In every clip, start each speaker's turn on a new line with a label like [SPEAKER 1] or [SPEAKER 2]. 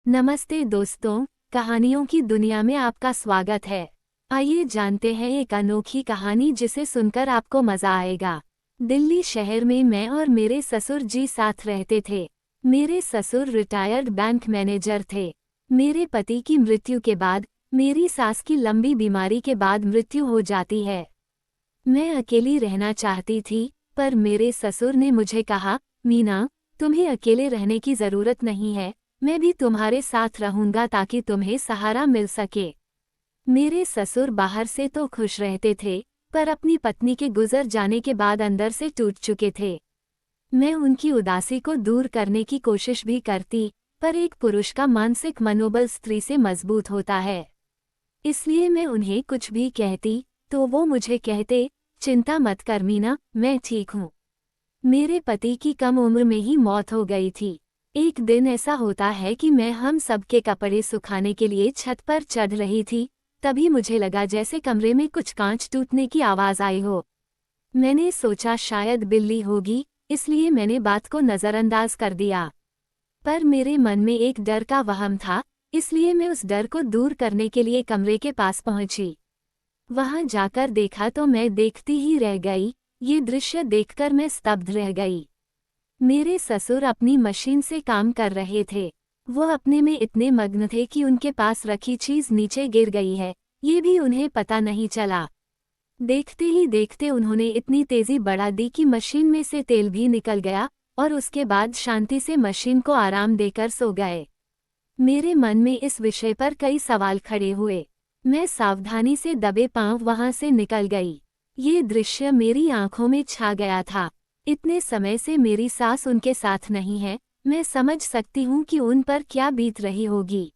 [SPEAKER 1] नमस्ते दोस्तों, कहानियों की दुनिया में आपका स्वागत है। आइए जानते हैं एक अनोखी कहानी जिसे सुनकर आपको मजा आएगा। दिल्ली शहर में मैं और मेरे ससुर जी साथ रहते थे। मेरे ससुर रिटायर्ड बैंक मैनेजर थे। मेरे पति की मृत्यु के बाद मेरी सास की लंबी बीमारी के बाद मृत्यु हो जाती है। मैं अकेली रहना चाहती थी, पर मेरे ससुर ने मुझे कहा, मीना, तुम्हें अकेले रहने की जरूरत नहीं है, मैं भी तुम्हारे साथ रहूंगा ताकि तुम्हें सहारा मिल सके। मेरे ससुर बाहर से तो खुश रहते थे, पर अपनी पत्नी के गुजर जाने के बाद अंदर से टूट चुके थे। मैं उनकी उदासी को दूर करने की कोशिश भी करती, पर एक पुरुष का मानसिक मनोबल स्त्री से मजबूत होता है। इसलिए मैं उन्हें कुछ भी कहती तो वो मुझे कहते, चिंता मत कर मीना, मैं ठीक हूँ। मेरे पति की कम उम्र में ही मौत हो गई थी। एक दिन ऐसा होता है कि मैं हम सबके कपड़े सुखाने के लिए छत पर चढ़ रही थी, तभी मुझे लगा जैसे कमरे में कुछ कांच टूटने की आवाज आई हो। मैंने सोचा शायद बिल्ली होगी, इसलिए मैंने बात को नजरअंदाज कर दिया। पर मेरे मन में एक डर का वहम था, इसलिए मैं उस डर को दूर करने के लिए कमरे के पास पहुंची। वहां जाकर देखा तो मैं देखती ही रह गई। ये दृश्य देखकर मैं स्तब्ध रह गई। मेरे ससुर अपनी मशीन से काम कर रहे थे। वो अपने में इतने मग्न थे कि उनके पास रखी चीज नीचे गिर गई है, ये भी उन्हें पता नहीं चला। देखते ही देखते उन्होंने इतनी तेजी बढ़ा दी कि मशीन में से तेल भी निकल गया और उसके बाद शांति से मशीन को आराम देकर सो गए। मेरे मन में इस विषय पर कई सवाल खड़े हुए। मैं सावधानी से दबे पांव वहां से निकल गई। ये दृश्य मेरी आंखों में छा गया था। इतने समय से मेरी सास उनके साथ नहीं है, मैं समझ सकती हूँ कि उन पर क्या बीत रही होगी।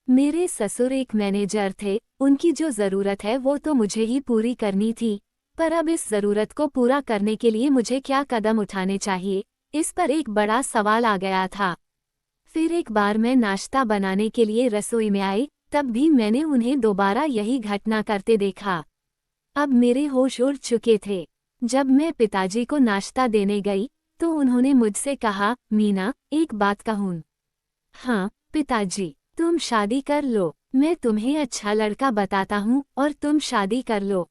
[SPEAKER 1] मेरे ससुर एक मैनेजर थे, उनकी जो ज़रूरत है वो तो मुझे ही पूरी करनी थी, पर अब इस ज़रूरत को पूरा करने के लिए मुझे क्या कदम उठाने चाहिए, इस पर एक बड़ा सवाल आ गया था। फिर एक बार मैं नाश्ता बनाने के लिए रसोई में आई, तब भी मैंने उन्हें दोबारा यही घटना करते देखा। अब मेरे होश उड़ चुके थे। जब मैं पिताजी को नाश्ता देने गई तो उन्होंने मुझसे कहा, मीना, एक बात कहूँ? हाँ पिताजी, तुम शादी कर लो, मैं तुम्हें अच्छा लड़का बताता हूँ और तुम शादी कर लो।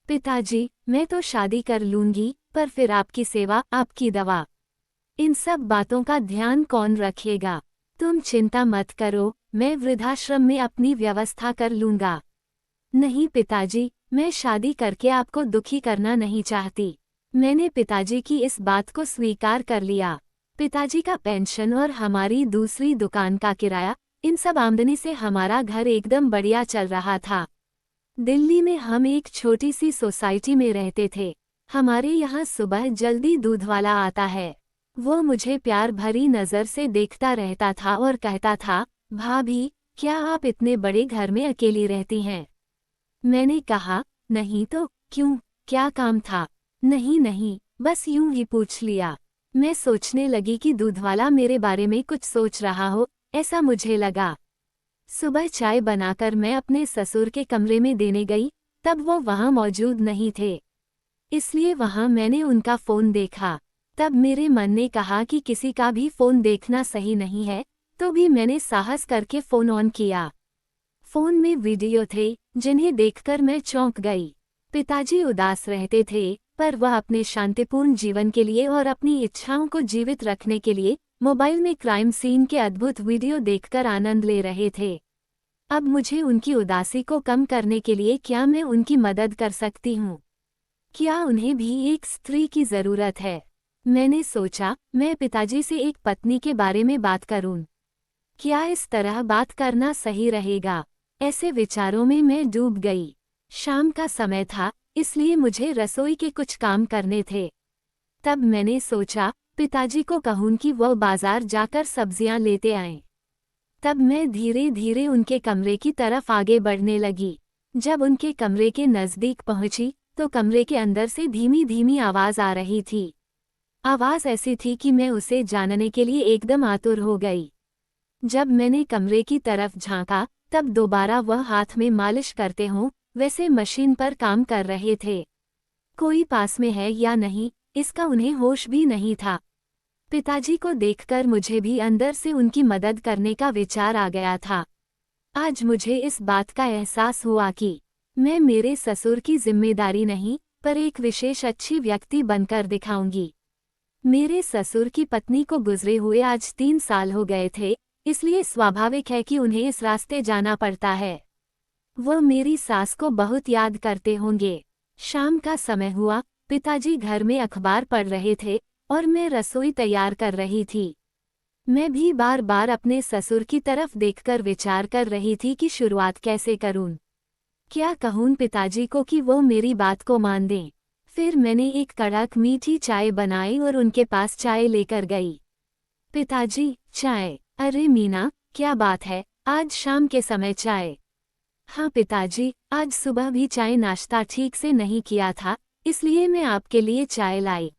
[SPEAKER 1] पिताजी, मैं तो शादी कर लूंगी, पर फिर आपकी सेवा, आपकी दवा, इन सब बातों का ध्यान कौन रखेगा? तुम चिंता मत करो, मैं वृद्धाश्रम में अपनी व्यवस्था कर लूंगा। नहीं पिताजी, मैं शादी करके आपको दुखी करना नहीं चाहती। मैंने पिताजी की इस बात को स्वीकार कर लिया। पिताजी का पेंशन और हमारी दूसरी दुकान का किराया, इन सब आमदनी से हमारा घर एकदम बढ़िया चल रहा था। दिल्ली में हम एक छोटी सी सोसाइटी में रहते थे। हमारे यहाँ सुबह जल्दी दूध वाला आता है। वो मुझे प्यार भरी नज़र से देखता रहता था और कहता था, भाभी, क्या आप इतने बड़े घर में अकेली रहती हैं? मैंने कहा, नहीं तो क्यों, क्या काम था? नहीं नहीं, बस यूं ही पूछ लिया। मैं सोचने लगी कि दूधवाला मेरे बारे में कुछ सोच रहा हो, ऐसा मुझे लगा। सुबह चाय बनाकर मैं अपने ससुर के कमरे में देने गई, तब वो वहां मौजूद नहीं थे। इसलिए वहां मैंने उनका फ़ोन देखा। तब मेरे मन ने कहा कि किसी का भी फ़ोन देखना सही नहीं है, तो भी मैंने साहस करके फ़ोन ऑन किया। फ़ोन में वीडियो थे, जिन्हें देखकर मैं चौंक गई। पिताजी उदास रहते थे, पर वह अपने शांतिपूर्ण जीवन के लिए और अपनी इच्छाओं को जीवित रखने के लिए मोबाइल में क्राइम सीन के अद्भुत वीडियो देखकर आनंद ले रहे थे। अब मुझे उनकी उदासी को कम करने के लिए क्या मैं उनकी मदद कर सकती हूँ? क्या उन्हें भी एक स्त्री की ज़रूरत है? मैंने सोचा, मैं पिताजी से एक पत्नी के बारे में बात करूं। क्या इस तरह बात करना सही रहेगा? ऐसे विचारों में मैं डूब गई। शाम का समय था, इसलिए मुझे रसोई के कुछ काम करने थे। तब मैंने सोचा, पिताजी को कहूं कि वो बाजार जाकर सब्जियां लेते आएं। तब मैं धीरे धीरे उनके कमरे की तरफ आगे बढ़ने लगी। जब उनके कमरे के नज़दीक पहुंची, तो कमरे के अंदर से धीमी धीमी आवाज़ आ रही थी। आवाज़ ऐसी थी कि मैं उसे जानने के लिए एकदम आतुर हो गई। जब मैंने कमरे की तरफ झांका, तब दोबारा वह हाथ में मालिश करते हों वैसे मशीन पर काम कर रहे थे। कोई पास में है या नहीं, इसका उन्हें होश भी नहीं था। पिताजी को देखकर मुझे भी अंदर से उनकी मदद करने का विचार आ गया था। आज मुझे इस बात का एहसास हुआ कि मैं मेरे ससुर की जिम्मेदारी नहीं, पर एक विशेष अच्छी व्यक्ति बनकर दिखाऊंगी। मेरे ससुर की पत्नी को गुजरे हुए आज 3 साल हो गए थे, इसलिए स्वाभाविक है कि उन्हें इस रास्ते जाना पड़ता है। वो मेरी सास को बहुत याद करते होंगे। शाम का समय हुआ, पिताजी घर में अखबार पढ़ रहे थे और मैं रसोई तैयार कर रही थी। मैं भी बार बार अपने ससुर की तरफ देखकर विचार कर रही थी कि शुरुआत कैसे करूं। क्या कहूं पिताजी को कि वो मेरी बात को मान दें। फिर मैंने एक कड़क मीठी चाय बनाई और उनके पास चाय लेकर गई। पिताजी, चाय? अरे मीना, क्या बात है, आज शाम के समय चाय? हाँ पिताजी, आज सुबह भी चाय नाश्ता ठीक से नहीं किया था, इसलिए मैं आपके लिए चाय लाई।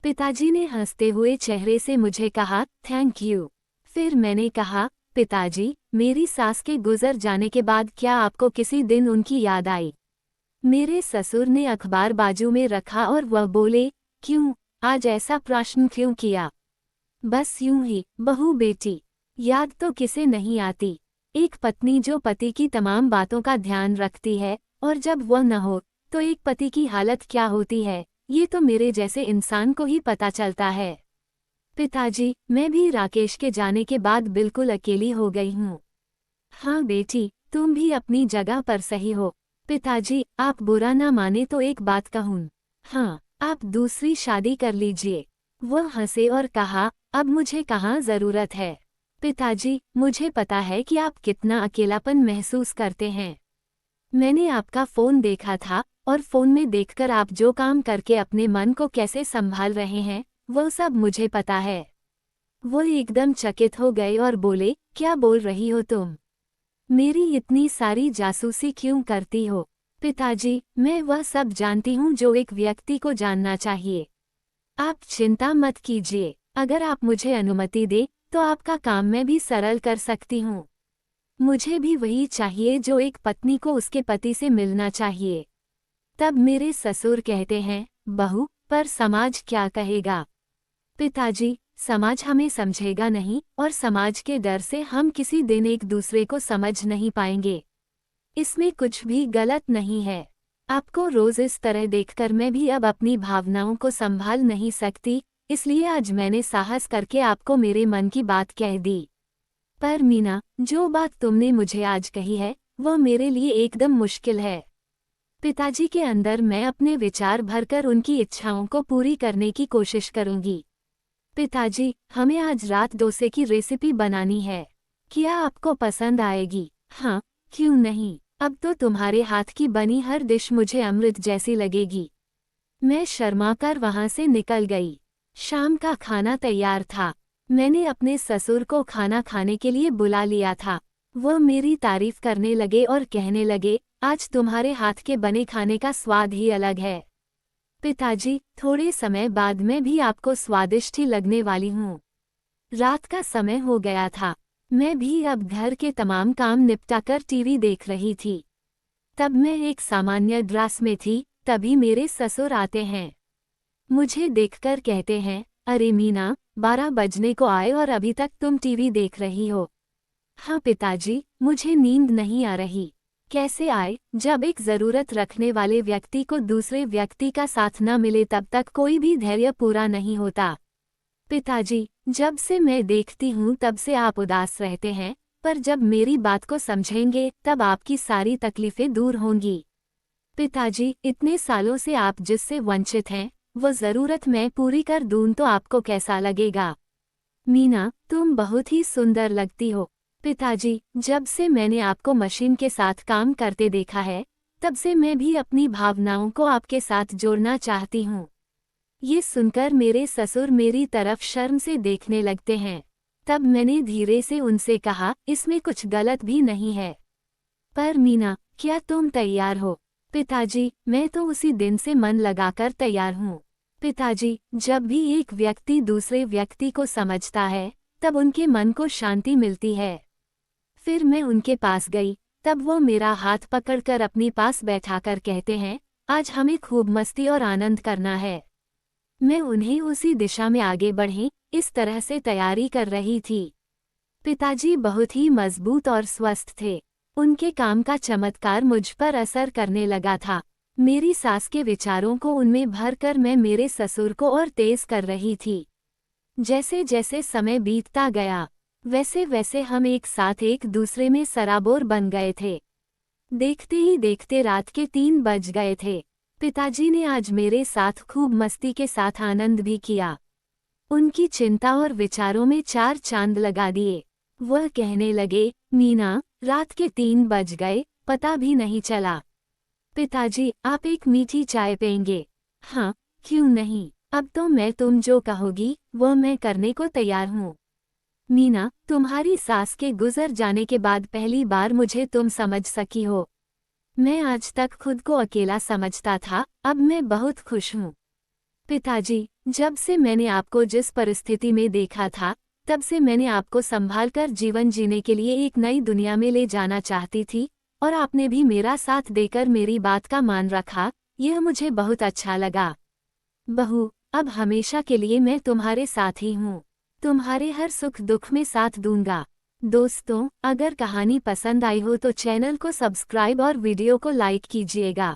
[SPEAKER 1] पिताजी ने हंसते हुए चेहरे से मुझे कहा, थैंक यू। फिर मैंने कहा, पिताजी, मेरी सास के गुजर जाने के बाद क्या आपको किसी दिन उनकी याद आई? मेरे ससुर ने अखबार बाजू में रखा और वह बोले, क्यों, आज ऐसा प्रश्न क्यों किया? बस यूं ही, बहू बेटी, याद तो किसे नहीं आती। एक पत्नी जो पति की तमाम बातों का ध्यान रखती है, और जब वह न हो तो एक पति की हालत क्या होती है, ये तो मेरे जैसे इंसान को ही पता चलता है। पिताजी, मैं भी राकेश के जाने के बाद बिल्कुल अकेली हो गई हूँ। हाँ बेटी, तुम भी अपनी जगह पर सही हो। पिताजी, आप बुरा ना माने तो एक बात कहूँ। हाँ, आप दूसरी शादी कर लीजिए। वह हंसे और कहा, अब मुझे कहाँ जरूरत है। पिताजी, मुझे पता है कि आप कितना अकेलापन महसूस करते हैं। मैंने आपका फ़ोन देखा था और फ़ोन में देखकर आप जो काम करके अपने मन को कैसे संभाल रहे हैं, वो सब मुझे पता है। वो एकदम चकित हो गए और बोले, क्या बोल रही हो तुम? मेरी इतनी सारी जासूसी क्यों करती हो? पिताजी, मैं वह सब जानती हूँ जो एक व्यक्ति को जानना चाहिए। आप चिंता मत कीजिए, अगर आप मुझे अनुमति दें तो आपका काम मैं भी सरल कर सकती हूँ। मुझे भी वही चाहिए जो एक पत्नी को उसके पति से मिलना चाहिए। तब मेरे ससुर कहते हैं, बहू, पर समाज क्या कहेगा? पिताजी, समाज हमें समझेगा नहीं और समाज के डर से हम किसी दिन एक दूसरे को समझ नहीं पाएंगे। इसमें कुछ भी गलत नहीं है। आपको रोज इस तरह देखकर मैं भी अब अपनी भावनाओं को संभाल नहीं सकती, इसलिए आज मैंने साहस करके आपको मेरे मन की बात कह दी। पर मीना, जो बात तुमने मुझे आज कही है, वह मेरे लिए एकदम मुश्किल है। पिताजी के अंदर मैं अपने विचार भरकर उनकी इच्छाओं को पूरी करने की कोशिश करूंगी। पिताजी, हमें आज रात डोसे की रेसिपी बनानी है। क्या आपको पसंद आएगी? हाँ, क्यों नहीं, अब तो तुम्हारे हाथ की बनी हर डिश मुझे अमृत जैसी लगेगी। मैं शर्माकर वहां से निकल गई। शाम का खाना तैयार था। मैंने अपने ससुर को खाना खाने के लिए बुला लिया था। वह मेरी तारीफ करने लगे और कहने लगे, आज तुम्हारे हाथ के बने खाने का स्वाद ही अलग है। पिताजी, थोड़े समय बाद मैं भी आपको स्वादिष्ट ही लगने वाली हूँ। रात का समय हो गया था। मैं भी अब घर के तमाम काम निपटाकर टीवी देख रही थी। तब मैं एक सामान्य ड्रेस में थी, तभी मेरे ससुर आते हैं। मुझे देखकर कहते हैं, अरे मीना, 12 बजने को आए और अभी तक तुम टीवी देख रही हो। हाँ पिताजी, मुझे नींद नहीं आ रही। कैसे आए, जब एक जरूरत रखने वाले व्यक्ति को दूसरे व्यक्ति का साथ न मिले तब तक कोई भी धैर्य पूरा नहीं होता। पिताजी, जब से मैं देखती हूँ तब से आप उदास रहते हैं, पर जब मेरी बात को समझेंगे तब आपकी सारी तकलीफें दूर होंगी। पिताजी, इतने सालों से आप जिससे वंचित हैं, वो ज़रूरत मैं पूरी कर दूं तो आपको कैसा लगेगा? मीना, तुम बहुत ही सुंदर लगती हो। पिताजी, जब से मैंने आपको मशीन के साथ काम करते देखा है, तब से मैं भी अपनी भावनाओं को आपके साथ जोड़ना चाहती हूँ। ये सुनकर मेरे ससुर मेरी तरफ शर्म से देखने लगते हैं। तब मैंने धीरे से उनसे कहा, इसमें कुछ गलत भी नहीं है। पर मीना, क्या तुम तैयार हो? पिताजी, मैं तो उसी दिन से मन लगाकर तैयार हूँ। पिताजी, जब भी एक व्यक्ति दूसरे व्यक्ति को समझता है, तब उनके मन को शांति मिलती है। फिर मैं उनके पास गई, तब वो मेरा हाथ पकड़कर अपने पास बैठाकर कहते हैं, आज हमें खूब मस्ती और आनंद करना है। मैं उन्हें उसी दिशा में आगे बढ़ें इस तरह से तैयारी कर रही थी। पिताजी बहुत ही मजबूत और स्वस्थ थे। उनके काम का चमत्कार मुझ पर असर करने लगा था। मेरी सास के विचारों को उनमें भरकर मैं मेरे ससुर को और तेज कर रही थी। जैसे जैसे समय बीतता गया, वैसे वैसे हम एक साथ एक दूसरे में सराबोर बन गए थे। देखते ही देखते रात के 3 बज गए थे। पिताजी ने आज मेरे साथ खूब मस्ती के साथ आनंद भी किया। उनकी चिंता और विचारों में 4 चांद लगा दिए। वह कहने लगे, मीना, रात के 3 बज गए, पता भी नहीं चला। पिताजी, आप एक मीठी चाय पेंगे? हाँ, क्यों नहीं। अब तो मैं तुम जो कहोगी वो मैं करने को तैयार हूँ। मीना, तुम्हारी सास के गुजर जाने के बाद पहली बार मुझे तुम समझ सकी हो। मैं आज तक खुद को अकेला समझता था, अब मैं बहुत खुश हूँ। पिताजी, जब से मैंने आपको जिस परिस्थिति में देखा था, तब से मैंने आपको संभालकर जीवन जीने के लिए एक नई दुनिया में ले जाना चाहती थी, और आपने भी मेरा साथ देकर मेरी बात का मान रखा, यह मुझे बहुत अच्छा लगा। बहू, अब हमेशा के लिए मैं तुम्हारे साथ ही हूँ। तुम्हारे हर सुख दुख में साथ दूंगा। दोस्तों, अगर कहानी पसंद आई हो तो चैनल को सब्सक्राइब और वीडियो को लाइक कीजिएगा।